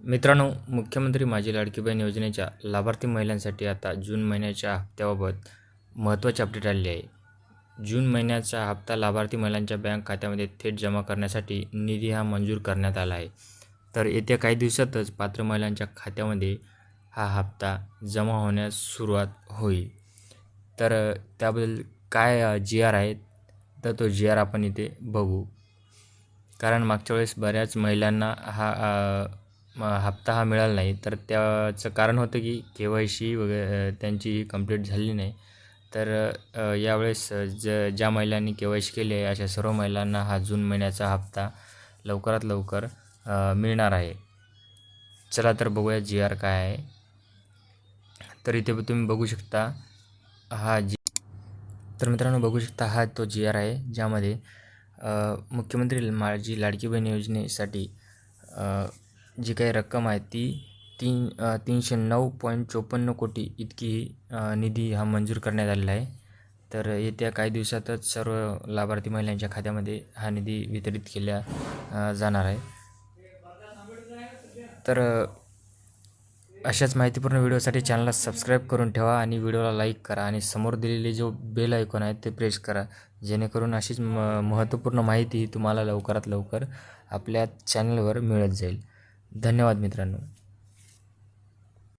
मित्रांनो, मुख्यमंत्री माझी लाडकी बहीण योजनेच्या लाभार्थी महिलांसाठी आता जून महिन्याच्या हप्त्याबाबत महत्त्वाची अपडेट आलेली आहे. जून महिन्याचा हप्ता लाभार्थी महिलांच्या बँक खात्यामध्ये थेट जमा करण्यासाठी निधी हा मंजूर करण्यात आला आहे. तर येत्या काही दिवसातच पात्र महिलांच्या खात्यामध्ये हा हप्ता जमा होण्यास सुरुवात होईल. तर त्याबद्दल काय जी.आर आहे, तर तो जी.आर आपण इथे बघू. कारण मागच्या वेळेस बऱ्याच महिलांना हप्ता हा मिळाला नाही. तर त्याचं कारण होतं की KYC वगैरे त्यांची कंप्लीट झाली नाही. तर यावेळेस ज्या महिलांनी KYC केली आहे अशा सर्व महिलांना हा जून महिन्याचा हप्ता लवकरात लवकर मिळणार आहे. चला तर बघूया जी.आर काय आहे. तर इथे तुम्ही बघू शकता तर मित्रांनो बघू शकता हा तो जी.आर आहे, ज्यामध्ये मुख्यमंत्री माझी लाडकी बहीण योजनेसाठी जी काही रक्कम आहे ती 309.54 कोटी इतकी निधी हा मंजूर करण्यात आलेला आहे. तर येत्या काही दिवसातच सर्व लाभार्थी महिलांच्या खात्यामध्ये हा निधी वितरित केला जाणार आहे. तर अशाच माहितीपूर्ण व्हिडिओसाठी चॅनलला सबस्क्राईब करून ठेवा आणि व्हिडिओला लाईक करा आणि समोर दिलेले जो बेल आयकॉन आहे ते प्रेस करा, जेणेकरून अशीच महत्त्वपूर्ण माहिती तुम्हाला लवकरात लवकर आपल्या चॅनलवर मिळत जाईल. धन्यवाद मित्रांनो.